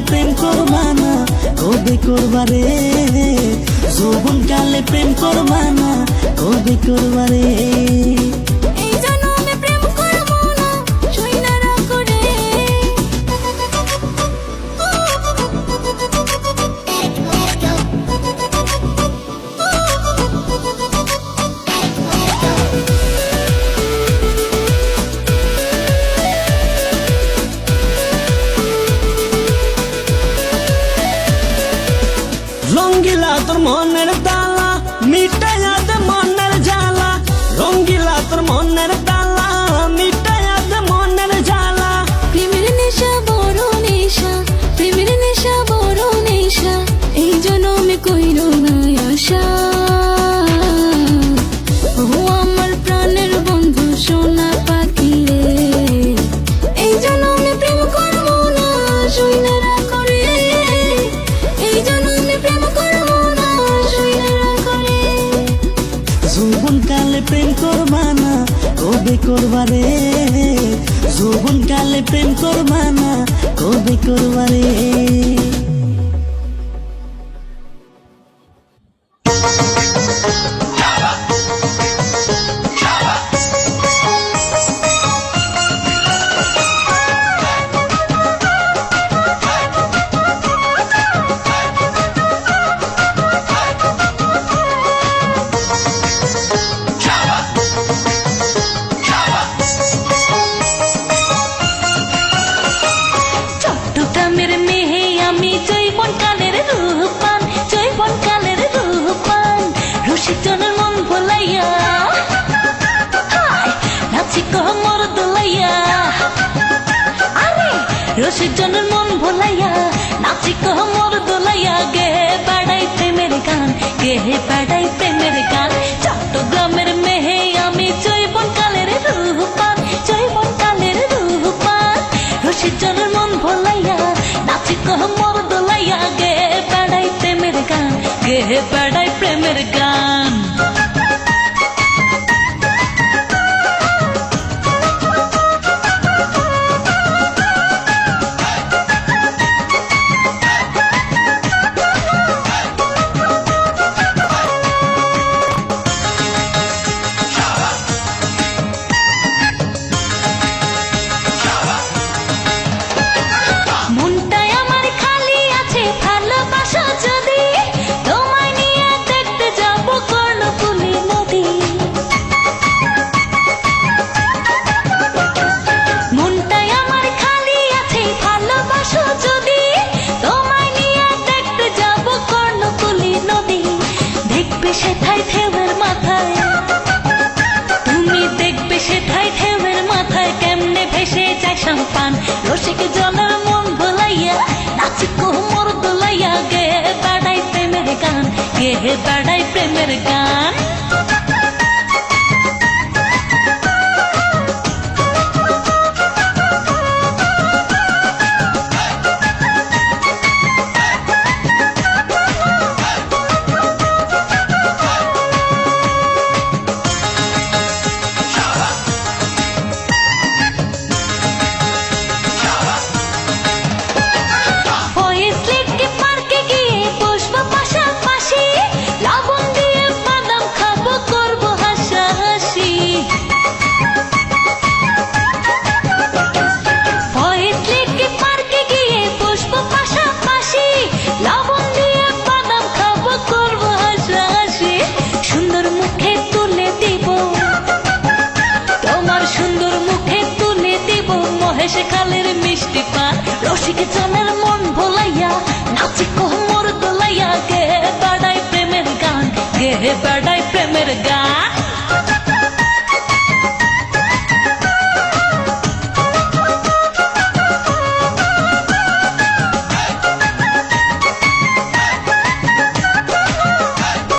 প্রেম করবা না কবে করবা রে, যৌবন কালে প্রেম করবা না কবে করবা রে। রঙ্গিলা তোর মনের তালা মিটাইয়া দে মনের জ্বালা, রঙ্গিলা তোর মনের তালা মিটাইয়া দে মনের জ্বালা। প্রেমের নেশা বড় নেশা, প্রেমের নেশা বড় নেশা, এই জন্মে কইরো না আশা। ও আমার প্রাণের বন্ধু সোনা পাখি রে, এই জন্মে প্রেম করবো না শুইনা রাখো রে, এই জন্মে প্রেম করবো না শুইনা রাখো রে। যৌবন কালে প্রেম করবা না কবে করবা রে, যৌবন কালে প্রেম করবা না কবে করবা রে। চট্টগ্রামের মেয়ে আমি জৈবন কালের রূপবান, জৈবন কালের রূপবান, রসিকজনের মন ভোলাইয়া নাচি কহ মোর দোলাইয়া, আরে রসিকজনের মন ভোলাইয়া নাচি কহ মোর দোলাইয়া, গে বাড়াই প্রেমের গান, গে বাড়াই প্রেমের গান। চট্টগ্রামের মেয়ে আমি জৈবন কালের রূপবান, জৈবন কালের রূপবান, রসিকজনের মন ভোলাইয়া নাচি কহ মোর দোলাইয়া, গে বাড়াই প্রেমের গান, গে বাড়াই প্রেমের গান। মনটাই আমার খালি আছে ভালোবাসা যদি, তোমায় নিয়ে দেখতে যাব কর্ণফুলী নদী। মনটাই আমার খালি আছে ভালোবাসা যদি, তোমায় নিয়ে দেখতে যাব কর্ণফুলী নদী। দেখবে সেথায় ঢেউয়ের মাথায়, তুমি দেখবে সেথায় ঢেউয়ের মাথায় কেমনে ভেসে যায় সাম্পান, রসিক জনের মন ভোলাইয়া নাচি কোমর দোলাইয়া, গে বাড়াই প্রেমের গান, গে বাড়াই প্রেমের গান। পার্কে গিয়ে বসবো পাশাপাশি, লবণ দিয়ে বাদাম খাবো করবো হাসাহাসি। পার্কে গিয়ে বসবো পাশাপাশি, লবণ দিয়ে বাদাম খাবো করবো হাসাহাসি। সুন্দর মুখে তুলে দিব, তোমার সুন্দর মুখে তুলে দিব মহেশ খালের মিষ্টি পান, রসিক জনের মন ভোলাইয়া নাচি কোমর দোলাইয়া, গে বাড়াই প্রেমের গান, গে বাড়াই প্রেমের গান।